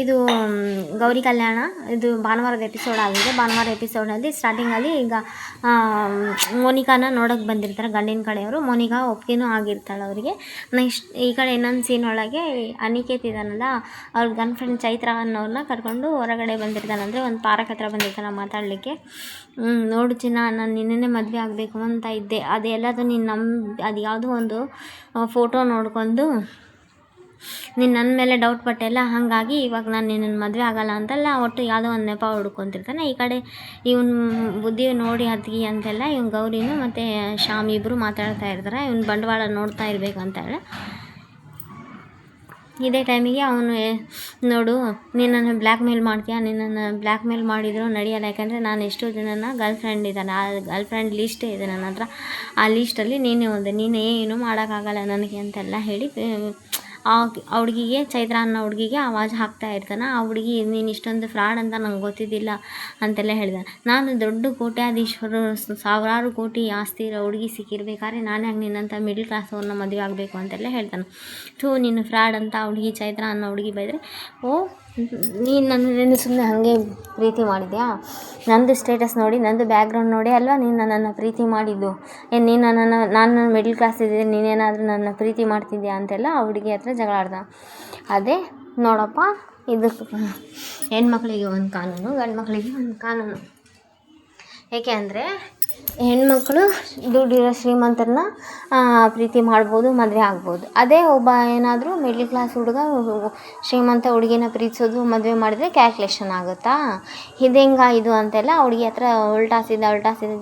ಇದು ಗೌರಿ ಕಲ್ಯಾಣ ಇದು ಭಾನುವಾರದ ಎಪಿಸೋಡ್ ಆಗಿದೆ. ಭಾನುವಾರ ಎಪಿಸೋಡಲ್ಲಿ ಸ್ಟಾರ್ಟಿಂಗಲ್ಲಿ ಈಗ ಮೋನಿಕಾನ ನೋಡೋಕ್ಕೆ ಬಂದಿರ್ತಾರೆ ಗಂಡಿನ ಕಡೆಯವರು. ಮೋನಿಕಾ ಒಪ್ಪಿಗೆನೂ ಆಗಿರ್ತಾಳೆ ಅವರಿಗೆ. ನೆಕ್ಸ್ಟ್ ಈ ಕಡೆ ಇನ್ನೊಂದು ಸೀನ್ ಒಳಗೆ ಅನಿಕೇತ್ ಇದ್ದಾನಲ್ಲ, ಅವ್ರ ಗರ್ಲ್ ಫ್ರೆಂಡ್ ಚೈತ್ರ ಅನ್ನೋರನ್ನ ಕರ್ಕೊಂಡು ಹೊರಗಡೆ ಬಂದಿರ್ತಾನೆ. ಅಂದರೆ ಒಂದು ಪಾರ್ಕ್ ಹತ್ರ ಬಂದಿರ್ತಾನೆ ಮಾತಾಡಲಿಕ್ಕೆ. ನೋಡು ಚಿನ್ನ, ನಾನು ನಿನ್ನೆ ಮದುವೆ ಆಗಬೇಕು ಅಂತ ಇದ್ದೆ, ಅದೆಲ್ಲದು ನೀನು ಅದು ಯಾವುದೋ ಒಂದು ಫೋಟೋ ನೋಡ್ಕೊಂಡು ನೀನು ನನ್ನ ಮೇಲೆ ಡೌಟ್ ಪಟ್ಟೆಲ್ಲ, ಹಾಗಾಗಿ ಇವಾಗ ನಾನು ನಿನ್ನನ್ನು ಮದುವೆ ಆಗಲ್ಲ ಅಂತಲ್ಲ, ಒಟ್ಟು ಯಾವುದೋ ಒಂದು ನೆಪ ಹುಡ್ಕೊತಿರ್ತಾನೆ. ಈ ಕಡೆ ಇವನು ಬುದ್ಧಿ ನೋಡಿ ಹತ್ಗಿ ಅಂತೆಲ್ಲ ಇವ್ನು ಗೌರಿನೂ ಮತ್ತು ಶ್ಯಾಮ್ ಇಬ್ಬರು ಮಾತಾಡ್ತಾ ಇರ್ತಾರೆ. ಇವ್ನು ಬಂಡವಾಳ ನೋಡ್ತಾ ಇರಬೇಕಂತೇಳಿ. ಇದೇ ಟೈಮಿಗೆ ಅವನು, ನೋಡು ನಿನ್ನನ್ನು ಬ್ಲ್ಯಾಕ್ ಮೇಲ್ ಮಾಡ್ತೀಯಾ, ನಿನ್ನನ್ನು ಬ್ಲ್ಯಾಕ್ ಮೇಲ್ ಮಾಡಿದ್ರು ನಡೆಯಲ್ಲ, ಯಾಕಂದರೆ ನಾನು ಎಷ್ಟೋ ಜನನ ಗರ್ಲ್ ಫ್ರೆಂಡ್ ಇದ್ದಾನೆ, ಆ ಗರ್ಲ್ ಫ್ರೆಂಡ್ ಲಿಸ್ಟೇ ಇದೆ ನನ್ನ ಹತ್ರ, ಆ ಲೀಸ್ಟಲ್ಲಿ ನೀನೇ ಒಂದು, ನೀನು ಏನು ಮಾಡೋಕ್ಕಾಗಲ್ಲ ನನಗೆ ಅಂತೆಲ್ಲ ಹೇಳಿ ಆ ಹುಡುಗಿಗೆ, ಚೈತ್ರ ಅನ್ನೋ ಹುಡುಗಿಗೆ ಆವಾಜ್ ಹಾಕ್ತಾ ಇರ್ತಾನೆ. ಆ ಹುಡುಗಿ, ನೀನು ಇಷ್ಟೊಂದು ಫ್ರಾಡ್ ಅಂತ ನಂಗೆ ಗೊತ್ತಿದ್ದಿಲ್ಲ ಅಂತೆಲ್ಲ ಹೇಳಿದೆ. ನಾನು ದೊಡ್ಡ ಕೋಟ್ಯಾಧೀಶ್ವರರು, ಸಾವಿರಾರು ಕೋಟಿ ಆಸ್ತಿ ಇರೋ ಹುಡುಗಿ ಸಿಕ್ಕಿರ್ಬೇಕಾದ್ರೆ ನಾನು ಹೆಂಗೆ ನಿನ್ನಂಥ ಮಿಡ್ಲ್ ಕ್ಲಾಸ್ ಅವ್ರನ್ನ ಮದುವೆ ಆಗಬೇಕು ಅಂತೆಲ್ಲ ಹೇಳ್ತಾನೆ. ನೀನು ಫ್ರಾಡ್ ಅಂತ ಆ ಹುಡುಗಿ ಚೈತ್ರ ಅನ್ನೋ ಹುಡುಗಿ ಬೈದರೆ, ನೀನು ನನ್ನನ್ನು ಸುಮ್ಮನೆ ಹಾಗೆ ಪ್ರೀತಿ ಮಾಡಿದ್ಯಾ, ನಂದು ಸ್ಟೇಟಸ್ ನೋಡಿ, ನಂದು ಬ್ಯಾಕ್ಗ್ರೌಂಡ್ ನೋಡಿ ಅಲ್ವಾ ನೀನು ನನ್ನನ್ನು ಪ್ರೀತಿ ಮಾಡಿದ್ದು, ನೀನು ನಾನು ಮಿಡ್ಲ್ ಕ್ಲಾಸ್ ಇದ್ದೆ, ನೀನೇನಾದರೂ ನನ್ನ ಪ್ರೀತಿ ಮಾಡ್ತಿದ್ಯಾ ಅಂತೆಲ್ಲ ಆ ಹುಡುಗಿ ಹತ್ರ ಜಗಳ ಆಡ್ದ. ಅದೇ ನೋಡಪ್ಪ, ಇದು ಹೆಣ್ಮಕ್ಳಿಗೆ ಒಂದು ಕಾನೂನು, ಗಂಡು ಮಕ್ಕಳಿಗೆ ಒಂದು ಕಾನೂನು. ಏಕೆ ಅಂದರೆ ಹೆಣ್ಮಕ್ಳು ದುಡ್ಡಿರೋ ಶ್ರೀಮಂತರನ್ನ ಪ್ರೀತಿ ಮಾಡ್ಬೋದು, ಮದುವೆ ಆಗ್ಬೋದು. ಅದೇ ಒಬ್ಬ ಏನಾದರೂ ಮಿಡ್ಲ್ ಕ್ಲಾಸ್ ಹುಡುಗ ಶ್ರೀಮಂತ ಹುಡುಗಿನ ಪ್ರೀತಿಸೋದು, ಮದುವೆ ಮಾಡಿದರೆ ಕ್ಯಾಲ್ಕುಲೇಷನ್ ಆಗುತ್ತಾ, ಇದು ಅಂತೆಲ್ಲ ಹುಡುಗಿ ಹತ್ರ ಉಲ್ಟಾ ಸೀದಾ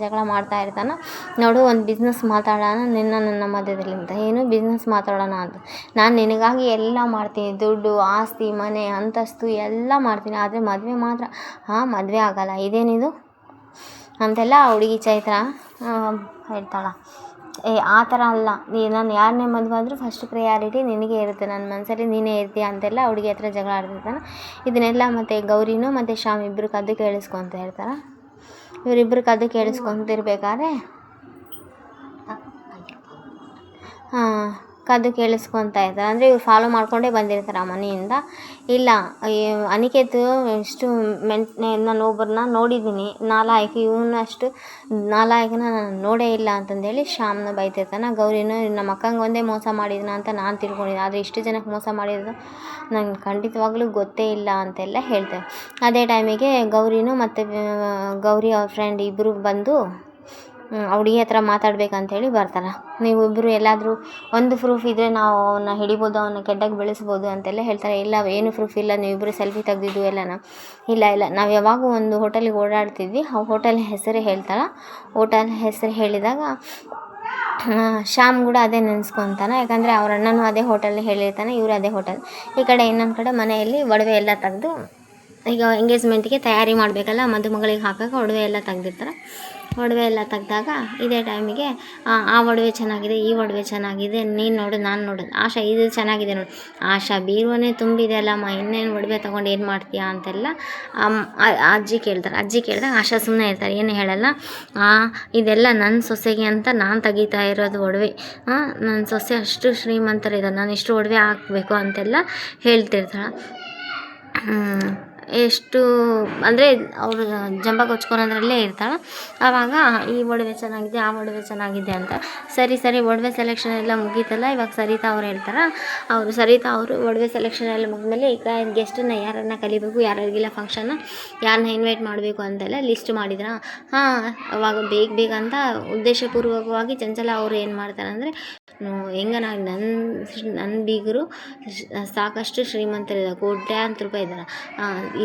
ಜಗಳ ಮಾಡ್ತಾ ಇರ್ತಾನೆ. ನೋಡು, ಒಂದು ಬಿಸ್ನೆಸ್ ಮಾತಾಡೋಣ ನನ್ನ ಮಧ್ಯದಲ್ಲಿ ಅಂತ. ಏನು ಬಿಸ್ನೆಸ್ ಮಾತಾಡೋಣ ಅಂತ, ನಾನು ನಿನಗಾಗಿ ಎಲ್ಲ ಮಾಡ್ತೀನಿ, ದುಡ್ಡು, ಆಸ್ತಿ, ಮನೆ, ಅಂತಸ್ತು ಎಲ್ಲ ಮಾಡ್ತೀನಿ, ಆದರೆ ಮದುವೆ ಮಾತ್ರ ಮದುವೆ ಆಗಲ್ಲ, ಇದೇನಿದು ಅಂತೆಲ್ಲ ಆ ಹುಡುಗಿ ಚೈತ್ರ ಹೇಳ್ತಾಳೆ. ಆ ಥರ ಅಲ್ಲ, ನಾನು ಯಾರನ್ನೇ ಮದುವೆ ಆದರೂ ಫಸ್ಟ್ ಪ್ರಿಯಾರಿಟಿ ನಿನಗೆ ಇರುತ್ತೆ, ನನ್ನ ಮನಸ್ಸಲ್ಲಿ ನೀನೇ ಇರ್ತೀಯ ಅಂತೆಲ್ಲ ಹುಡುಗಿ ಹತ್ರ ಜಗಳ ಆಡ್ತಿರ್ತಾನೆ. ಇದನ್ನೆಲ್ಲ ಮತ್ತು ಗೌರಿನೂ ಮತ್ತು ಶ್ಯಾಮ್ ಇಬ್ಬರು ಕದ್ದು ಕೇಳಿಸ್ಕೊತ ಇರ್ತಾರೆ. ಇವರಿಬ್ಬರು ಕದ್ದು ಕೇಳಿಸ್ಕೊತಿರ್ಬೇಕಾದ್ರೆ ಕದ್ದು ಕೇಳಿಸ್ಕೊತಾ ಇರ್ತಾರೆ. ಅಂದರೆ ಇವ್ರು ಫಾಲೋ ಮಾಡಿಕೊಂಡೇ ಬಂದಿರ್ತಾರೆ ಆ ಮನೆಯಿಂದ. ಇಲ್ಲ, ಅನಿಕೇತ್ ಎಷ್ಟು ನಾನು ಒಬ್ಬರನ್ನ ನೋಡಿದ್ದೀನಿ ನಾಲಾಯಕ, ಇವನು ಅಷ್ಟು ನಾಲಾಯಕನ ನಾನು ನೋಡೇ ಇಲ್ಲ ಅಂತಂದೇಳಿ ಶ್ಯಾಮ್ನ ಬೈತಿರ್ತಾನೆ. ಗೌರಿನೂ ನಮ್ಮ ಅಕ್ಕಂಗೆ ಒಂದೇ ಮೋಸ ಮಾಡಿದ್ನ ಅಂತ ನಾನು ತಿಳ್ಕೊಂಡಿದ್ದೆ, ಆದರೆ ಇಷ್ಟು ಜನಕ್ಕೆ ಮೋಸ ಮಾಡಿದ್ದು ನಂಗೆ ಖಂಡಿತವಾಗ್ಲೂ ಗೊತ್ತೇ ಇಲ್ಲ ಅಂತೆಲ್ಲ ಹೇಳ್ತಾರೆ. ಅದೇ ಟೈಮಿಗೆ ಗೌರಿನೂ ಮತ್ತು ಗೌರಿ ಅವ್ರ ಫ್ರೆಂಡ್ ಇಬ್ಬರು ಬಂದು ಹುಡುಗಿ ಹತ್ರ ಮಾತಾಡ್ಬೇಕಂತೇಳಿ ಬರ್ತಾರೆ. ನೀವಿಬ್ಬರು ಎಲ್ಲಾದರೂ ಒಂದು ಪ್ರೂಫ್ ಇದ್ದರೆ ನಾವು ಅವನ್ನ ಹಿಡಿಬೋದು, ಅವನ್ನ ಕೆಡ್ಡಾಗಿ ಬೆಳೆಸ್ಬೋದು ಅಂತೆಲ್ಲ ಹೇಳ್ತಾರೆ. ಇಲ್ಲ, ಏನು ಪ್ರೂಫ್ ಇಲ್ಲ, ನೀವಿಬ್ಬರು ಸೆಲ್ಫಿ ತೆಗ್ದಿದ್ದು ಎಲ್ಲನ. ಇಲ್ಲ, ನಾವು ಯಾವಾಗೂ ಒಂದು ಹೋಟೆಲಿಗೆ ಓಡಾಡ್ತಿದ್ವಿ, ಆ ಹೋಟೆಲ್ ಹೆಸರೇ ಹೇಳ್ತಾಳೆ. ಹೋಟೆಲ್ ಹೆಸರು ಹೇಳಿದಾಗ ಶ್ಯಾಮ್ ಕೂಡ ಅದೇ ನೆನೆಸ್ಕೊತಾನೆ, ಯಾಕಂದರೆ ಅವ್ರ ಅಣ್ಣನೂ ಅದೇ ಹೋಟೆಲ್ ಹೇಳಿರ್ತಾನೆ, ಇವರು ಅದೇ ಹೋಟೆಲ್. ಈ ಕಡೆ ಇನ್ನೊಂದು ಕಡೆ ಮನೆಯಲ್ಲಿ ಒಡವೆ ಎಲ್ಲ ತೆಗೆದು, ಈಗ ಎಂಗೇಜ್ಮೆಂಟಿಗೆ ತಯಾರಿ ಮಾಡಬೇಕಲ್ಲ, ಮದುಮಗಳಿಗೆ ಹಾಕೋಕೆ ಒಡವೆ ಎಲ್ಲ ತೆಗ್ದಿರ್ತಾರೆ. ಒಡವೆ ಎಲ್ಲ ತೆಗ್ದಾಗ ಇದೇ ಟೈಮಿಗೆ ಆ ಒಡವೆ ಚೆನ್ನಾಗಿದೆ, ಈ ಒಡವೆ ಚೆನ್ನಾಗಿದೆ, ನೀನು ನೋಡು, ನಾನು ನೋಡೋದು, ಆಶಾ ಇದು ಚೆನ್ನಾಗಿದೆ ನೋಡು, ಆಶಾ ಬೀರುವನೇ ತುಂಬಿದೆ ಅಲ್ಲಮ್ಮ, ಇನ್ನೇನು ಒಡವೆ ತೊಗೊಂಡು ಏನು ಮಾಡ್ತೀಯಾ ಅಂತೆಲ್ಲ ಅಜ್ಜಿ ಕೇಳಿದಾಗ ಆಶಾ ಸುಮ್ಮನೆ ಇರ್ತಾರೆ, ಏನು ಹೇಳಲ್ಲ. ಇದೆಲ್ಲ ನನ್ನ ಸೊಸೆಗೆ ಅಂತ ನಾನು ತೆಗಿತಾ ಇರೋದು ಒಡವೆ, ನನ್ನ ಸೊಸೆ ಅಷ್ಟು ಶ್ರೀಮಂತರಿದ್ದಾರೆ, ನಾನು ಇಷ್ಟು ಒಡವೆ ಹಾಕಬೇಕು ಅಂತೆಲ್ಲ ಹೇಳ್ತಿರ್ತಾಳೆ. ಎಷ್ಟು ಅಂದರೆ ಅವರು ಜಂಬ ಕೊಚ್ಕೊಳೋದ್ರಲ್ಲೇ ಇರ್ತಾಳೆ. ಆವಾಗ ಈ ಒಡವೆ ಚೆನ್ನಾಗಿದೆ, ಆ ಒಡವೆ ಚೆನ್ನಾಗಿದೆ ಅಂತ. ಸರಿ ಒಡವೆ ಸೆಲೆಕ್ಷನ್ ಎಲ್ಲ ಮುಗೀತಲ್ಲ, ಇವಾಗ ಸರಿತಾ ಅವ್ರು ಹೇಳ್ತಾರೆ. ಸರಿತಾ ಅವರು ಒಡವೆ ಸೆಲೆಕ್ಷನ್ ಎಲ್ಲ ಮುಗಿದ್ಮೇಲೆ ಈಗ ಗೆಸ್ಟನ್ನು ಯಾರನ್ನ ಕಲಿಬೇಕು, ಯಾರಿಗೆಲ್ಲ ಫಂಕ್ಷನ್ನ ಯಾರನ್ನ ಇನ್ವೈಟ್ ಮಾಡಬೇಕು ಅಂತೆಲ್ಲ ಲಿಸ್ಟ್ ಮಾಡಿದ್ರ. ಅವಾಗ ಬೇಗ ಅಂತ ಉದ್ದೇಶಪೂರ್ವಕವಾಗಿ ಚಂಚಲ ಅವರು ಏನು ಮಾಡ್ತಾರೆ ಅಂದರೆ, ಹೆಂಗನಾಗಿ ನನ್ನ ಬೀಗರು ಸಾಕಷ್ಟು ಶ್ರೀಮಂತರಿದ್ದಾರೆ, ಕೋಟ್ಯಾಂತರ ರೂಪಾಯಿ ಇದ್ದಾರೆ,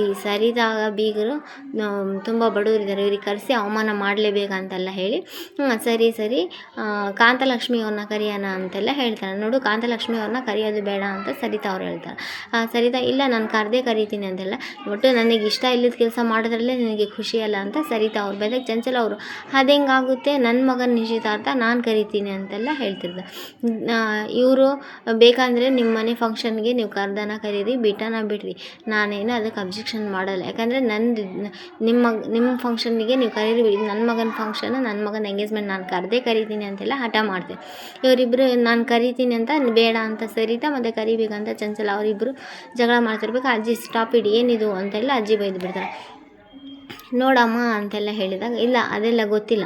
ಈ ಸರಿತಾ ಬೀಗರು ತುಂಬ ಬಡವರಿದ್ದಾರೆ, ಇವ್ರಿಗೆ ಕರೆಸಿ ಅವಮಾನ ಮಾಡಲೇಬೇಕಂತೆಲ್ಲ ಹೇಳಿ, ಸರಿ ಕಾಂತಲಕ್ಷ್ಮಿ ಅವ್ರನ್ನ ಕರೆಯೋಣ ಅಂತೆಲ್ಲ ಹೇಳ್ತಾರೆ. ನೋಡು, ಕಾಂತಲಕ್ಷ್ಮಿ ಅವ್ರನ್ನ ಕರೆಯೋದು ಬೇಡ ಅಂತ ಸರಿತಾ ಅವ್ರು ಹೇಳ್ತಾರೆ. ಸರಿತಾ, ಇಲ್ಲ ನಾನು ಕರೀತೀನಿ ಅಂತೆಲ್ಲ, ಒಟ್ಟು ನನಗೆ ಇಷ್ಟ ಇಲ್ಲದ ಕೆಲಸ ಮಾಡೋದ್ರಲ್ಲೇ ನನಗೆ ಖುಷಿ ಅಲ್ಲ ಅಂತ ಸರಿತಾ ಅವ್ರು ಬೈದಾಗ ಚಂಚಲ ಅವರು, ಅದೆಂಗಾಗುತ್ತೆ, ನನ್ನ ಮಗನ ನಿಶ್ಚಿತಾರ್ಥ ನಾನು ಕರಿತೀನಿ ಅಂತೆಲ್ಲ ಹೇಳ್ತಿರ್ತಾರೆ. ಇವರು ಬೇಕಂದರೆ ನಿಮ್ಮ ಮನೆ ಫಂಕ್ಷನ್ಗೆ ನೀವು ಕರ್ದನ ಕರೀರಿ, ಬಿಟ್ಟನ ಬಿಡ್ರಿ, ನಾನೇನು ಅದಕ್ಕೆ ರಿಜೆಕ್ಷನ್ ಮಾಡಲ್ಲ. ಯಾಕಂದರೆ ನಿಮ್ಮ ಫಂಕ್ಷನ್ನಿಗೆ ನೀವು ಕರೀರಿ, ನನ್ನ ಮಗನ ಫಂಕ್ಷನ್, ನನ್ನ ಮಗನ ಎಂಗೇಜ್ಮೆಂಟ್ ನಾನು ಕರೀತೀನಿ ಅಂತೆಲ್ಲ ಹಠ ಮಾಡ್ತೀನಿ. ಇವರಿಬ್ಬರು ನಾನು ಕರಿತೀನಿ ಅಂತ ಬೇಡ ಅಂತ ಸರಿತಾ ಮತ್ತು ಕರಿಬೇಕಂತ ಚಂಚಲ ಅವರಿಬ್ಬರು ಜಗಳ ಮಾಡ್ತಿರ್ಬೇಕು. ಅಜ್ಜಿ ಸ್ಟಾಪ್ ಇಡಿ ಏನಿದು ಅಂತೆಲ್ಲ ಅಜ್ಜಿ ಬೈದು ಬಿಡ್ತಾರೆ. ನೋಡಮ್ಮ ಅಂತೆಲ್ಲ ಹೇಳಿದಾಗ, ಇಲ್ಲ ಅದೆಲ್ಲ ಗೊತ್ತಿಲ್ಲ,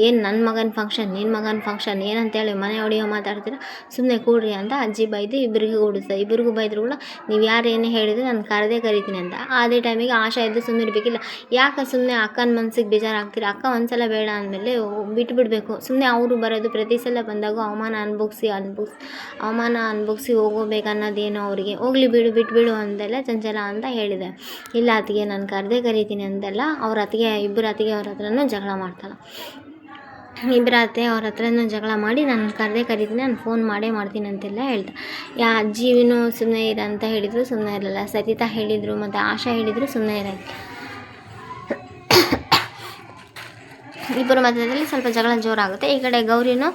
ಏನು ನನ್ನ ಮಗನ ಫಂಕ್ಷನ್, ನಿನ್ನ ಮಗನ ಫಂಕ್ಷನ್ ಏನಂತೇಳಿ ಮನೆ ಹೊಡೆಯೋ ಮಾತಾಡ್ತೀರ, ಸುಮ್ಮನೆ ಕೂಡ್ರಿ ಅಂತ ಅಜ್ಜಿ ಬೈದು ಇಬ್ಬರಿಗೂ ಓಡಿಸ್ತಾರೆ. ಇಬ್ಬರಿಗೂ ಬೈದ್ರು ಕೂಡ ನೀವು ಯಾರು ಏನೇ ಹೇಳಿದ್ರು ನಾನು ಕರೀತೀನಿ ಅಂತ. ಅದೇ ಟೈಮಿಗೆ ಆಶಾ ಇದ್ದು ಸುಮ್ಮನೆ ಇರಬೇಕಿಲ್ಲ, ಯಾಕೆ ಸುಮ್ಮನೆ ಅಕ್ಕನ ಮನ್ಸಿಗೆ ಬೇಜಾರಾಗ್ತೀರ, ಅಕ್ಕ ಒಂದ್ಸಲ ಬೇಡ ಅಂದಮೇಲೆ ಬಿಟ್ಬಿಡ್ಬೇಕು. ಸುಮ್ಮನೆ ಅವರು ಬರೋದು ಪ್ರತಿ ಸಲ ಬಂದಾಗ ಅವಮಾನ ಅನುಭವಿಸಿ ಹೋಗೋಬೇಕನ್ನೋದೇನೋ ಅವರಿಗೆ, ಹೋಗ್ಲಿ ಬಿಟ್ಬಿಡು ಅಂತೆಲ್ಲ ಚಂಚಲ ಅಂತ ಹೇಳಿದೆ. ಇಲ್ಲ ಅತ್ತಿಗೆ ನಾನು ಕರೀತೀನಿ ಅಂತೆಲ್ಲ ಇಬ್ಬರು ಅತ್ತಿಗೆ ಅವ್ರ ಹತ್ರನೂ ಜಗಳ ಮಾಡ್ತಾಳೆ. ಇಬ್ಬರು ಅತ್ತೆ ಅವ್ರ ಹತ್ರನೂ ಜಗಳ ಮಾಡಿ ನಾನು ಕರೀತೀನಿ, ನಾನು ಫೋನ್ ಮಾಡ್ತೀನಿ ಅಂತೆಲ್ಲ ಹೇಳ್ತಾ. ಅಜ್ಜಿನೂ ಸುಮ್ಮನೆ ಇರ ಅಂತ ಹೇಳಿದ್ರು, ಸುಮ್ಮನೆ ಇರಲ್ಲ. ಸರಿತಾ ಹೇಳಿದರು ಮತ್ತು ಆಶಾ ಹೇಳಿದರು, ಸುಮ್ಮನೆ ಇರಲ್ಲ. ಇಬ್ಬರು ಮಧ್ಯದಲ್ಲಿ ಸ್ವಲ್ಪ ಜಗಳ ಜೋರಾಗುತ್ತೆ. ಈ ಕಡೆ ಗೌರಿನೂ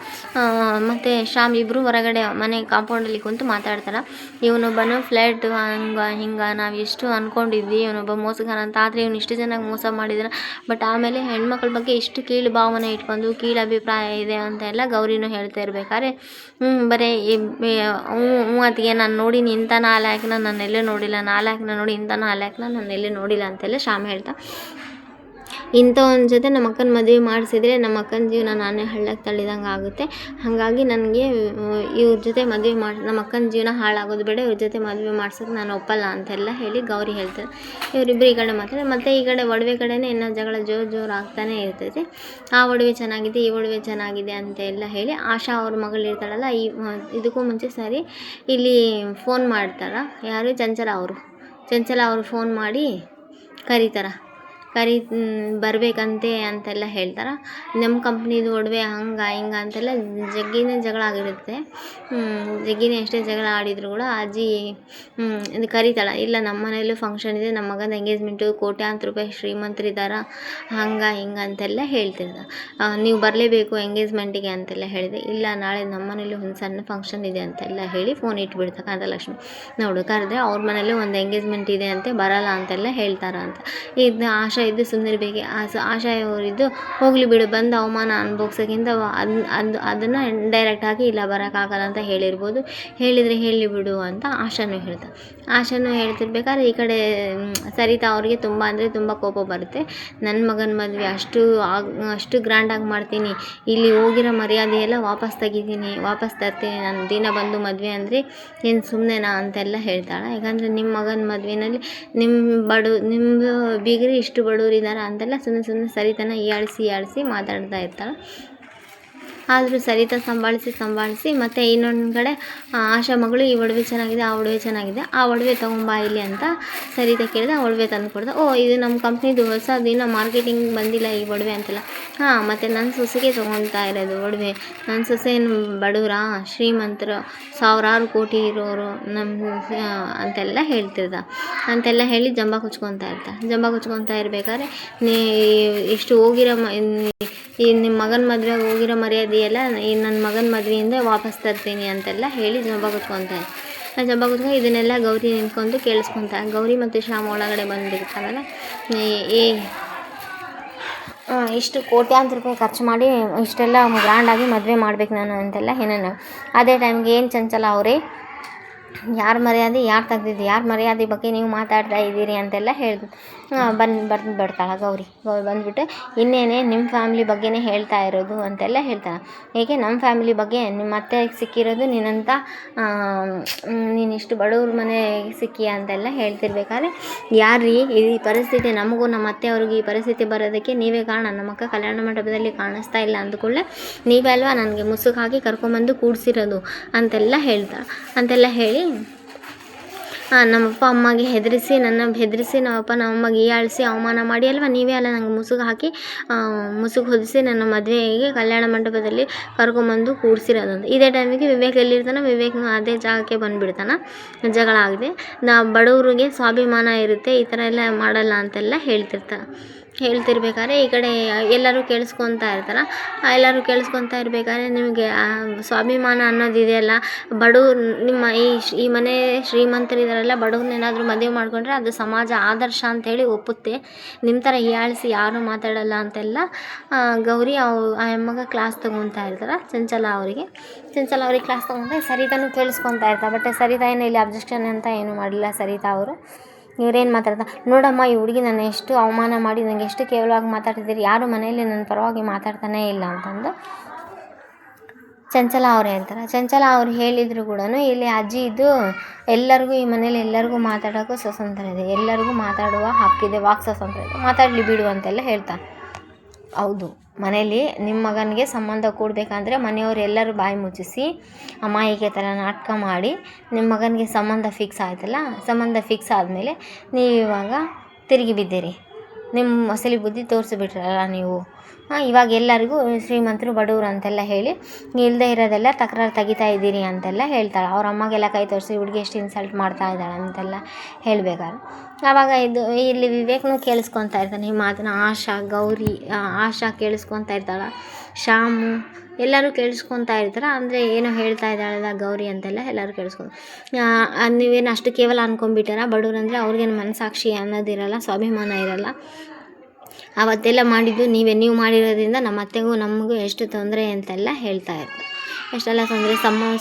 ಮತ್ತು ಶ್ಯಾಮ್ ಇಬ್ಬರು ಹೊರಗಡೆ ಮನೆ ಕಾಂಪೌಂಡಲ್ಲಿ ಕುಂತು ಮಾತಾಡ್ತಾರೆ. ಇವನೊಬ್ಬನು ಫ್ಲೈಟ್ ಹಿಂಗೆ ನಾವು ಎಷ್ಟು ಅಂದ್ಕೊಂಡಿದ್ವಿ, ಇವನೊಬ್ಬ ಮೋಸಗಾರ ಅಂತ. ಆದರೆ ಇವನು ಇಷ್ಟು ಚೆನ್ನಾಗಿ ಮೋಸ ಮಾಡಿದಾನೆ. ಬಟ್ ಆಮೇಲೆ ಹೆಣ್ಮಕ್ಳ ಬಗ್ಗೆ ಇಷ್ಟು ಕೀಳು ಭಾವನೆ ಇಟ್ಕೊಂಡು ಕೀಳು ಅಭಿಪ್ರಾಯ ಇದೆ ಅಂತ ಎಲ್ಲ ಗೌರಿನೂ ಹೇಳ್ತಾ ಇರ್ಬೇಕಾದ್ರೆ ಬರೀ ಅತ್ತಿಗೆ ನಾನು ನೋಡಿನಿ ಇಂಥ ನಾಲ್ಕನ ನಾನೆಲ್ಲೇ ನೋಡಿಲ್ಲ, ನೋಡಿ ಇಂಥ ನಾಲ್ಕನ ನಾನೆಲ್ಲೇ ನೋಡಿಲ್ಲ ಅಂತೆಲ್ಲ ಶ್ಯಾಮ್ ಹೇಳ್ತಾ. ಇಂಥವನ ಜೊತೆ ನಮ್ಮ ಅಕ್ಕನ ಮದುವೆ ಮಾಡಿಸಿದ್ರೆ ನಮ್ಮ ಅಕ್ಕನ ಜೀವನ ನಾನೇ ಹಳ್ಳಕ್ಕೆ ತಳ್ಳಿದಂಗೆ ಆಗುತ್ತೆ. ಹಾಗಾಗಿ ನನಗೆ ಇವ್ರ ಜೊತೆ ನಮ್ಮ ಅಕ್ಕನ ಜೀವನ ಹಾಳಾಗೋದು ಬೇಡ, ಇವ್ರ ಜೊತೆ ಮದುವೆ ಮಾಡ್ಸೋಕೆ ನಾನು ಒಪ್ಪಲ್ಲ ಅಂತೆಲ್ಲ ಹೇಳಿ ಗೌರಿ ಹೇಳ್ತಾರೆ. ಇವರಿಬ್ಬರು ಈ ಕಡೆ ಮಾತಾಡ್ತಾರೆ. ಮತ್ತು ಈ ಕಡೆ ಒಡವೆ ಕಡೆನೇ ಇನ್ನೂ ಜಗಳ ಜೋರು ಆಗ್ತಾನೆ ಇರ್ತೈತೆ. ಆ ಒಡವೆ ಚೆನ್ನಾಗಿದೆ, ಈ ಒಡವೆ ಚೆನ್ನಾಗಿದೆ ಅಂತೆಲ್ಲ ಹೇಳಿ ಆಶಾ ಅವ್ರ ಮಗಳು ಇರ್ತಾಳಲ್ಲ, ಇದಕ್ಕೂ ಮುಂಚೆ ಸರಿ ಇಲ್ಲಿ ಫೋನ್ ಮಾಡ್ತಾರೆ. ಯಾರು ಚಂಚಲ ಅವರು ಫೋನ್ ಮಾಡಿ ಕರೀತಾರೆ. ಬರಬೇಕಂತೆ ಅಂತೆಲ್ಲ ಹೇಳ್ತಾರೆ. ನಮ್ಮ ಕಂಪ್ನಿದು ಒಡವೆ ಹಂಗೆ ಹಿಂಗೆ ಅಂತೆಲ್ಲ ಜಗ್ಗಿನೇ ಜಗಳ ಆಗಿರುತ್ತೆ. ಜಗ್ಗಿನೇ ಎಷ್ಟೇ ಜಗಳ ಆಡಿದ್ರು ಕೂಡ ಅಜ್ಜಿ ಕರೀತಾಳೆ. ಇಲ್ಲ ನಮ್ಮ ಮನೇಲೂ ಫಂಕ್ಷನ್ ಇದೆ, ನಮ್ಮ ಮಗನ ಎಂಗೇಜ್ಮೆಂಟು, ಕೋಟ್ಯಾಂತರ ರೂಪಾಯಿ ಶ್ರೀಮಂತರಿದ್ದಾರೆ, ಹಂಗೆ ಹಿಂಗೆ ಅಂತೆಲ್ಲ ಹೇಳ್ತಿರ್ತಾರೆ. ನೀವು ಬರಲೇಬೇಕು ಎಂಗೇಜ್ಮೆಂಟಿಗೆ ಅಂತೆಲ್ಲ ಹೇಳಿದೆ. ಇಲ್ಲ ನಾಳೆ ನಮ್ಮ ಮನೇಲಿ ಒಂದು ಸಣ್ಣ ಫಂಕ್ಷನ್ ಇದೆ ಅಂತೆಲ್ಲ ಹೇಳಿ ಫೋನ್ ಇಟ್ಬಿಡ್ತಾರೆ ಕಾಂತಲಕ್ಷ್ಮಿ. ನೋಡು ಕರೆದ್ರೆ ಅವ್ರ ಮನೇಲಿ ಒಂದು ಎಂಗೇಜ್ಮೆಂಟ್ ಇದೆ ಅಂತೆ, ಬರಲ್ಲ ಅಂತೆಲ್ಲ ಹೇಳ್ತಾರೆ ಅಂತ. ಇದು ಆಶಾ ಇದ್ದು ಸುಮ್ಮನಿರ್ಬೇಕು. ಆಶಾ ಅವರಿದ್ದು ಹೋಗಲಿ ಬಿಡು, ಬಂದು ಅವಮಾನ ಅನುಭವಿಸೋಕ್ಕಿಂತ ಅದನ್ನು ಡೈರೆಕ್ಟಾಗಿ ಇಲ್ಲ ಬರೋಕ್ಕಾಗಲ್ಲ ಅಂತ ಹೇಳಿರ್ಬೋದು, ಹೇಳಿದರೆ ಹೇಳಿ ಬಿಡು ಅಂತ ಆಶಾನೂ ಹೇಳ್ತಿರ್ಬೇಕಾದ್ರೆ ಈ ಕಡೆ ಸರಿತಾ ಅವ್ರಿಗೆ ತುಂಬ ಅಂದರೆ ತುಂಬ ಕೋಪ ಬರುತ್ತೆ. ನನ್ನ ಮಗನ ಮದುವೆ ಅಷ್ಟು ಗ್ರ್ಯಾಂಡಾಗಿ ಮಾಡ್ತೀನಿ, ಇಲ್ಲಿ ಹೋಗಿರೋ ಮರ್ಯಾದೆ ಎಲ್ಲ ವಾಪಸ್ ತರ್ತೀನಿ, ನಾನು ದಿನ ಬಂದು ಮದುವೆ ಅಂದರೆ ಏನು ಸುಮ್ಮನೆನಾ ಅಂತೆಲ್ಲ ಹೇಳ್ತಾಳೆ. ಯಾಕಂದರೆ ನಿಮ್ಮ ಮಗನ ಮದುವೆನಲ್ಲಿ ನಿಮ್ಮದು ಬೀಗರು ಇಷ್ಟು ಬಡವರಿದ್ದಾರೆ ಅಂತೆಲ್ಲ ಸುಮ್ಮನೆ ಸರಿತನ ಹೀಯಾಳಿಸಿ ಮಾತಾಡ್ತಾ ಇರ್ತಾಳೆ. ಆದರೂ ಸರಿತಾ ಸಂಭಾಳಿಸಿ ಮತ್ತು ಇನ್ನೊಂದು ಕಡೆ ಆಶಾ ಮಗಳು ಈ ಒಡವೆ ಚೆನ್ನಾಗಿದೆ, ಆ ಒಡವೆ ತೊಗೊಂಬಾ ಇಲ್ಲಿ ಅಂತ ಸರಿತಾ ಕೇಳಿದೆ. ಆ ಒಡವೆ ತಂದು ಕೊಡ್ದೆ. ಇದು ನಮ್ಮ ಕಂಪ್ನಿದು ಹೊಸದಿನ ಮಾರ್ಕೆಟಿಂಗ್ ಬಂದಿಲ್ಲ ಈ ಒಡವೆ ಅಂತೆಲ್ಲ. ಮತ್ತು ನನ್ನ ಸೊಸೆಗೆ ತೊಗೊಳ್ತಾ ಇರೋದು ಒಡವೆ, ನನ್ನ ಸೊಸೆ ಏನು ಬಡವರಾ, ಶ್ರೀಮಂತರು, ಸಾವಿರಾರು ಕೋಟಿ ಇರೋರು ಅಂತೆಲ್ಲ ಅಂತೆಲ್ಲ ಹೇಳಿ ಜಂಬ ಕುಚ್ಕೊತಾ ಇರ್ಬೇಕಾದ್ರೆ ಎಷ್ಟು ಹೋಗಿರೋ ನಿಮ್ಮ ಮಗನ ಮದುವೆಗೆ ಹೋಗಿರೋ ಮರ್ಯಾದೆ ಎಲ್ಲ ನನ್ನ ಮಗನ ಮದುವೆಯಿಂದ ವಾಪಸ್ ತರ್ತೀನಿ ಅಂತೆಲ್ಲ ಹೇಳಿ ಜಂಬ ಕುಚ್ಕೊಂಡು ಇದನ್ನೆಲ್ಲ ಗೌರಿ ನಿಂತ್ಕೊಂಡು ಕೇಳಿಸ್ಕೊತಾರೆ. ಗೌರಿ ಮತ್ತು ಶ್ಯಾಮ್ ಒಳಗಡೆ ಬಂದಿರ್ತಾರಲ್ಲ, ಇಷ್ಟು ಕೋಟ್ಯಾಂತರ ರೂಪಾಯಿ ಖರ್ಚು ಮಾಡಿ ಇಷ್ಟೆಲ್ಲ ಗ್ರ್ಯಾಂಡಾಗಿ ಮದುವೆ ಮಾಡ್ಬೇಕು ನಾನು ಅಂತೆಲ್ಲ ಏನೇನು. ಅದೇ ಟೈಮ್ಗೆ ಏನು ಚಂಚಲ ಅವರೇ, ಯಾರ ಮರ್ಯಾದೆ ಬಗ್ಗೆ ನೀವು ಮಾತಾಡ್ತಾ ಇದ್ದೀರಿ ಅಂತೆಲ್ಲ ಹೇಳಿದ್ರು. ಬಿಡ್ತಾಳೆ ಗೌರಿ ಬಂದುಬಿಟ್ಟು, ಇನ್ನೇನೇ ನಿಮ್ಮ ಫ್ಯಾಮ್ಲಿ ಬಗ್ಗೆನೇ ಹೇಳ್ತಾ ಇರೋದು ಅಂತೆಲ್ಲ ಹೇಳ್ತಾಳೆ. ಏಕೆ ನಮ್ಮ ಫ್ಯಾಮಿಲಿ ಬಗ್ಗೆ ನಿಮ್ಮ ಅತ್ತೆಗೆ ಸಿಕ್ಕಿರೋದು ನೀನಂತ, ನೀನಿಷ್ಟು ಬಡವ್ರ ಮನೆಗೆ ಸಿಕ್ಕಿ ಅಂತೆಲ್ಲ ಹೇಳ್ತಿರ್ಬೇಕಾದ್ರೆ, ಯಾರ್ರೀ ಈ ಪರಿಸ್ಥಿತಿ, ನಮಗೂ ನಮ್ಮ ಅತ್ತೆಯವ್ರಿಗೆ ಈ ಪರಿಸ್ಥಿತಿ ಬರೋದಕ್ಕೆ ನೀವೇ ಕಾರಣ, ನಮ್ಮ ಅಕ್ಕ ಕಲ್ಯಾಣ ಮಂಟಪದಲ್ಲಿ ಕಾಣಿಸ್ತಾ ಇಲ್ಲ ಅಂದ್ಕೊಳ್ಳೆ ನೀವೇ ಅಲ್ವಾ ನನಗೆ ಮುಸುಕು ಹಾಕಿ ಕರ್ಕೊಂಬಂದು ಕೂಡಿಸಿರೋದು ಅಂತೆಲ್ಲ ಹೇಳಿ ನಮ್ಮಪ್ಪ ಅಮ್ಮಗೆ ಹೆದರಿಸಿ ನಮ್ಮಪ್ಪ ನಮ್ಮಮ್ಮಗೆ ಹೀಯಾಳಿಸಿ ಅವಮಾನ ಮಾಡಿ ಅಲ್ವಾ ನೀವೇ ಅಲ್ಲ ನಂಗೆ ಮುಸುಕು ಹೊದಿಸಿ ನನ್ನ ಮದುವೆಗೆ ಕಲ್ಯಾಣ ಮಂಟಪದಲ್ಲಿ ಕರ್ಕೊಂಬಂದು ಕೂಡಿಸಿರೋದಂತ. ಇದೇ ಟೈಮಿಗೆ ವಿವೇಕ್ ಎಲ್ಲಿರ್ತಾನೆ, ವಿವೇಕ್ ಅದೇ ಜಾಗಕ್ಕೆ ಬಂದುಬಿಡ್ತಾನೆ. ಜಗಳ ಆಗಿದೆ. ಬಡವ್ರಿಗೆ ಸ್ವಾಭಿಮಾನ ಇರುತ್ತೆ, ಈ ಥರ ಎಲ್ಲ ಮಾಡಲ್ಲ ಅಂತೆಲ್ಲ ಹೇಳ್ತಿರ್ತಾನೆ. ಹೇಳ್ತಿರ್ಬೇಕಾದ್ರೆ ಈ ಕಡೆ ಎಲ್ಲರೂ ಕೇಳಿಸ್ಕೊತಾ ಇರ್ತಾರೆ. ಎಲ್ಲರೂ ಕೇಳಿಸ್ಕೊತಾ ಇರಬೇಕಾದ್ರೆ ನಿಮಗೆ ಸ್ವಾಭಿಮಾನ ಅನ್ನೋದಿದೆಯಲ್ಲ, ನಿಮ್ಮ ಈ ಮನೆ ಶ್ರೀಮಂತರಿದ್ದಾರಲ್ಲ, ಬಡವ್ರನ್ನೇನಾದರೂ ಮದುವೆ ಮಾಡಿಕೊಂಡ್ರೆ ಅದು ಸಮಾಜ ಆದರ್ಶ ಅಂಥೇಳಿ ಒಪ್ಪುತ್ತೆ. ನಿಮ್ಮ ಥರ ಹೀಯಾಳಿಸಿ ಯಾರೂ ಮಾತಾಡಲ್ಲ ಅಂತೆಲ್ಲ ಗೌರಿ ಆ ಅಮ್ಮಗ ಕ್ಲಾಸ್ ತೊಗೊತಾ ಇರ್ತಾರೆ. ಚಂಚಲ ಅವ್ರಿಗೆ ಕ್ಲಾಸ್ ತೊಗೊಂಡ್ರೆ ಸರಿತಾನು ಕೇಳಿಸ್ಕೊತಾ ಇರ್ತಾರೆ. ಬಟ್ ಸರಿತಾ ಏನು ಇಲ್ಲಿ ಅಬ್ಜೆಕ್ಷನ್ ಅಂತ ಏನು ಮಾಡಲಿಲ್ಲ. ಸರಿತಾ ಅವರು ಇವ್ರೇನು ಮಾತಾಡ್ತಾರೆ, ನೋಡಮ್ಮ ಈ ಹುಡುಗಿ ನನ್ನ ಎಷ್ಟು ಅವಮಾನ ಮಾಡಿ ನನಗೆ ಎಷ್ಟು ಕೇವಲವಾಗಿ ಮಾತಾಡ್ತಿದ್ದೀರಿ, ಯಾರು ಮನೆಯಲ್ಲಿ ನನ್ನ ಪರವಾಗಿ ಮಾತಾಡ್ತಾನೇ ಇಲ್ಲ ಅಂತಂದು ಚಂಚಲ ಅವ್ರು ಹೇಳ್ತಾರೆ. ಚಂಚಲ ಅವ್ರು ಹೇಳಿದ್ರು ಕೂಡ ಇಲ್ಲಿ ಅಜ್ಜಿದು ಎಲ್ಲರಿಗೂ ಈ ಮನೇಲಿ ಎಲ್ಲರಿಗೂ ಮಾತಾಡೋಕ್ಕೂ ಸ್ವಾತಂತ್ರ್ಯ ಇದೆ, ಎಲ್ಲರಿಗೂ ಮಾತಾಡುವ ಹಕ್ಕಿದೆ, ವಾಕ್ ಸ್ವಾತಂತ್ರ್ಯ ಇದೆ, ಮಾತಾಡಲಿ ಬಿಡು ಅಂತೆಲ್ಲ ಹೇಳ್ತಾರೆ. ಹೌದು, ಮನೇಲಿ ನಿಮ್ಮ ಮಗನಿಗೆ ಸಂಬಂಧ ಕೂಡಬೇಕಂದ್ರೆ ಮನೆಯವರು ಎಲ್ಲರೂ ಬಾಯಿ ಮುಚ್ಚಿಸಿ ಅಮಾಯಿಕೆ ಥರ ನಾಟಕ ಮಾಡಿ ನಿಮ್ಮ ಮಗನಿಗೆ ಸಂಬಂಧ ಫಿಕ್ಸ್ ಆಯ್ತಲ್ಲ, ಸಂಬಂಧ ಫಿಕ್ಸ್ ಆದಮೇಲೆ ನೀವು ಇವಾಗ ತಿರುಗಿ ಬಿದ್ದೀರಿ, ನಿಮ್ಮ ಅಸಲಿ ಬುದ್ಧಿ ತೋರಿಸಿಬಿಟ್ರಲ್ಲ ನೀವು. ಇವಾಗ ಎಲ್ಲರಿಗೂ ಶ್ರೀಮಂತರು ಬಡವರು ಅಂತೆಲ್ಲ ಹೇಳಿ ಇಲ್ಲದೆ ಇರೋದೆಲ್ಲ ತಕರಾರು ತೆಗಿತಾ ಇದ್ದೀರಿ ಅಂತೆಲ್ಲ ಹೇಳ್ತಾಳೆ. ಅವ್ರ ಅಮ್ಮಗೆಲ್ಲ ಕೈ ತೋರಿಸಿ ಹುಡುಗಿ ಎಷ್ಟು ಇನ್ಸಲ್ಟ್ ಮಾಡ್ತಾ ಇದ್ದಾಳೆ ಅಂತೆಲ್ಲ ಹೇಳ್ಬೇಕಾದ್ರೆ ಆವಾಗ ಇಲ್ಲಿ ವಿವೇಕ್ನೂ ಕೇಳಿಸ್ಕೊತಾ ಇರ್ತಾನೆ ಈ ಮಾತನ್ನ. ಆಶಾ ಕೇಳಿಸ್ಕೊತಾ ಇರ್ತಾಳೆ, ಶ್ಯಾಮು ಎಲ್ಲರೂ ಕೇಳಿಸ್ಕೊತಾ ಇರ್ತಾರೆ. ಅಂದರೆ ಏನೋ ಹೇಳ್ತಾ ಇದ್ದಾಳಲ್ಲ ಗೌರಿ ಅಂತೆಲ್ಲ ಎಲ್ಲರೂ ನೀವೇನು ಅಷ್ಟು ಕೇವಲ ಅಂದ್ಕೊಂಡ್ಬಿಟ್ಟಾರ, ಬಡವ್ರು ಅಂದರೆ ಅವ್ರಿಗೇನು ಮನಸ್ಸಾಕ್ಷಿ ಅನ್ನೋದಿರಲ್ಲ, ಸ್ವಾಭಿಮಾನ ಇರಲ್ಲ. ಅವತ್ತೆಲ್ಲ ಮಾಡಿದ್ದು ನೀವು ಮಾಡಿರೋದ್ರಿಂದ ನಮ್ಮ ಅತ್ತೆಗೂ ನಮಗೂ ಎಷ್ಟು ತೊಂದರೆ ಅಂತೆಲ್ಲ ಹೇಳ್ತಾ ಇರ್ತಾರೆ. ಎಷ್ಟೆಲ್ಲ ತೊಂದರೆ,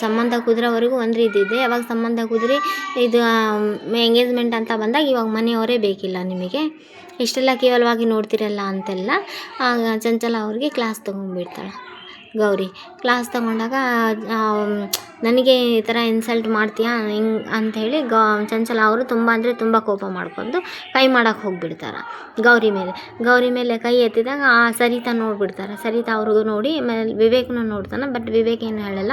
ಸಂಬಂಧ ಕುದುರೋವರೆಗೂ ಒಂದು ರೀತಿ ಇದೆ, ಯಾವಾಗ ಸಂಬಂಧ ಕುದುರಿ ಇದು ಎಂಗೇಜ್ಮೆಂಟ್ ಅಂತ ಬಂದಾಗ ಇವಾಗ ಮನೆಯವರೇ ಬೇಕಿಲ್ಲ ನಿಮಗೆ, ಇಷ್ಟೆಲ್ಲ ಕೇವಲವಾಗಿ ನೋಡ್ತಿರಲ್ಲ ಅಂತೆಲ್ಲ ಚಂಚಲ ಅವ್ರಿಗೆ ಕ್ಲಾಸ್ ತೊಗೊಂಡ್ಬಿಡ್ತಾಳೆ ಗೌರಿ. ಕ್ಲಾಸ್ ತೊಗೊಂಡಾಗ ನನಗೆ ಈ ಥರ ಇನ್ಸಲ್ಟ್ ಮಾಡ್ತೀಯಾ ಹಿಂಗೆ ಅಂಥೇಳಿ ಚಂಚಲ ಅವರು ತುಂಬ ಅಂದರೆ ತುಂಬ ಕೋಪ ಮಾಡ್ಕೊಂಡು ಕೈ ಮಾಡೋಕ್ಕೆ ಹೋಗಿಬಿಡ್ತಾರೆ ಗೌರಿ ಮೇಲೆ ಕೈ ಎತ್ತಿದಾಗ ಸರಿತಾ ನೋಡಿಬಿಡ್ತಾರೆ. ಸರಿತಾ ಅವ್ರಿಗೂ ನೋಡಿ ವಿವೇಕ್ನ ನೋಡ್ತಾನೆ. ಬಟ್ ವಿವೇಕ್ ಏನು ಹೇಳಲ್ಲ,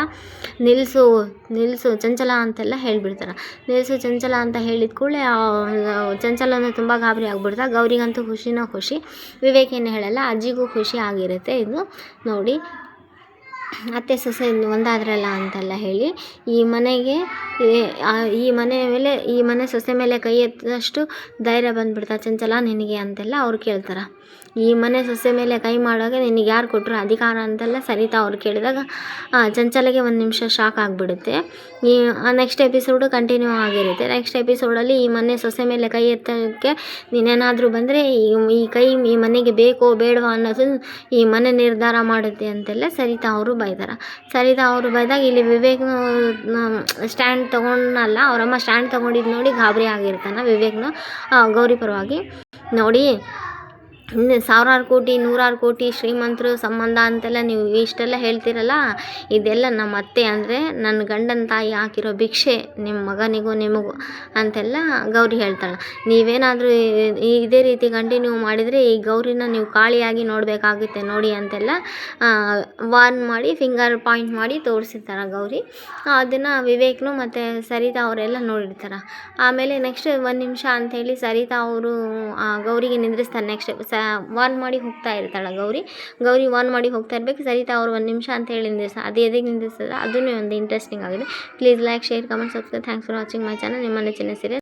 ನಿಲ್ಲಿಸು ಚಂಚಲ ಅಂತೆಲ್ಲ ಹೇಳಿಬಿಡ್ತಾರೆ. ನಿಲ್ಲಿಸು ಚಂಚಲ ಅಂತ ಹೇಳಿದ ಕೂಡಲೇ ಚಂಚಲನ ತುಂಬ ಗಾಬರಿ ಆಗಿಬಿಡ್ತಾರೆ. ಗೌರಿಗಂತೂ ಖುಷಿನೋ ಖುಷಿ, ವಿವೇಕ್ ಏನು ಹೇಳಲ್ಲ, ಅಜ್ಜಿಗೂ ಖುಷಿ ಆಗಿರುತ್ತೆ ಇದು ನೋಡಿ. ಅತ್ತೆ ಸೊಸೆ ಒಂದಾದ್ರಲ್ಲ ಅಂತೆಲ್ಲ ಹೇಳಿ ಈ ಮನೆ ಸೊಸೆ ಮೇಲೆ ಕೈ ಎತ್ತಿದಷ್ಟು ಧೈರ್ಯ ಬಂದುಬಿಡ್ತಾ ಚಂಚಲ ನಿನಗೆ ಅಂತೆಲ್ಲ ಅವ್ರು ಕೇಳ್ತಾರೆ. ಈ ಮನೆ ಸೊಸೆ ಮೇಲೆ ಕೈ ಮಾಡುವಾಗ ನಿನಗೆ ಯಾರು ಕೊಟ್ಟರು ಅಧಿಕಾರ ಅಂತೆಲ್ಲ ಸರಿತಾ ಅವ್ರು ಕೇಳಿದಾಗ ಚಂಚಲಗೆ ಒಂದು ನಿಮಿಷ ಶಾಕ್ ಆಗಿಬಿಡುತ್ತೆ. ನೆಕ್ಸ್ಟ್ ಎಪಿಸೋಡು ಕಂಟಿನ್ಯೂ ಆಗಿರುತ್ತೆ. ನೆಕ್ಸ್ಟ್ ಎಪಿಸೋಡಲ್ಲಿ ಈ ಮನೆ ಸೊಸೆ ಮೇಲೆ ಕೈ ಎತ್ತೋಕ್ಕೆ ನೀನೇನಾದರೂ ಬಂದರೆ ಈ ಮನೆಗೆ ಬೇಕೋ ಬೇಡವಾ ಅನ್ನೋದು ಈ ಮನೆ ನಿರ್ಧಾರ ಮಾಡುತ್ತೆ ಅಂತೆಲ್ಲ ಸರಿತಾ ಅವರು ಬೈತಾರೆ. ಸರಿತಾ ಅವರು ಬೈದಾಗ ಇಲ್ಲಿ ವಿವೇಕ್ನು ಸ್ಟ್ಯಾಂಡ್ ತೊಗೊಂಡಲ್ಲ, ಅವರಮ್ಮ ಸ್ಟ್ಯಾಂಡ್ ತೊಗೊಂಡಿದ್ದು ನೋಡಿ ಗಾಬರಿ ಆಗಿರ್ತಾನೆ ವಿವೇಕ್ನು ಗೌರಿ ಪರವಾಗಿ. ನೋಡಿ, ಸಾವಿರಾರು ಕೋಟಿ 100 ಕೋಟಿ ಶ್ರೀಮಂತರು ಸಂಬಂಧ ಅಂತೆಲ್ಲ ನೀವು ಇಷ್ಟೆಲ್ಲ ಹೇಳ್ತೀರಲ್ಲ, ಇದೆಲ್ಲ ನಮ್ಮ ಅತ್ತೆ ಅಂದರೆ ನನ್ನ ಗಂಡನ ತಾಯಿ ಹಾಕಿರೋ ಭಿಕ್ಷೆ ನಿಮ್ಮ ಮಗನಿಗೂ ನಿಮಗೂ ಅಂತೆಲ್ಲ ಗೌರಿ ಹೇಳ್ತಾಳೆ. ನೀವೇನಾದರೂ ಇದೇ ರೀತಿ ಕಂಟಿನ್ಯೂ ಮಾಡಿದರೆ ಈ ಗೌರಿನ ನೀವು ಕಾಳಿಯಾಗಿ ನೋಡಬೇಕಾಗುತ್ತೆ ನೋಡಿ ಅಂತೆಲ್ಲ ವಾರ್ನ್ ಮಾಡಿ ಫಿಂಗರ್ ಪಾಯಿಂಟ್ ಮಾಡಿ ತೋರಿಸಿರ್ತಾರೆ ಗೌರಿ. ಅದನ್ನು ವಿವೇಕ್ನು ಮತ್ತು ಸರಿತಾ ಅವರೆಲ್ಲ ನೋಡಿರ್ತಾರೆ. ಆಮೇಲೆ ನೆಕ್ಸ್ಟ್ 1 ನಿಮಿಷ ಅಂಥೇಳಿ ಸರಿತಾ ಅವರು ಗೌರಿಗೆ ನಿಂದ್ರಿಸ್ತಾರೆ. ನೆಕ್ಸ್ಟ್ ವಾರ್ನ್ ಮಾಡಿ ಹೋಗ್ತಾ ಇರ್ತಾಳೆ ಗೌರಿ ವಾರ್ನ್ ಮಾಡಿ ಹೋಗ್ತಾ ಇರಬೇಕು. ಸರಿತಾ ಅವರು 1 ನಿಮಿಷ ಅಂತ ಹೇಳಿ ನಿಂದಿರ್ತಾರೆ. ಅದು ಎದಕ್ಕೆ ನಿಂದಿರ್ತದೆ ಅದೂ ಒಂದು ಇಂಟ್ರೆಸ್ಟಿಂಗ್ ಆಗಿದೆ. Please like, share, comment, subscribe. Thanks for watching my channel. ನಿಮ್ಮ ನೆಚ್ಚಿನ ಸೀರಿಯಲ್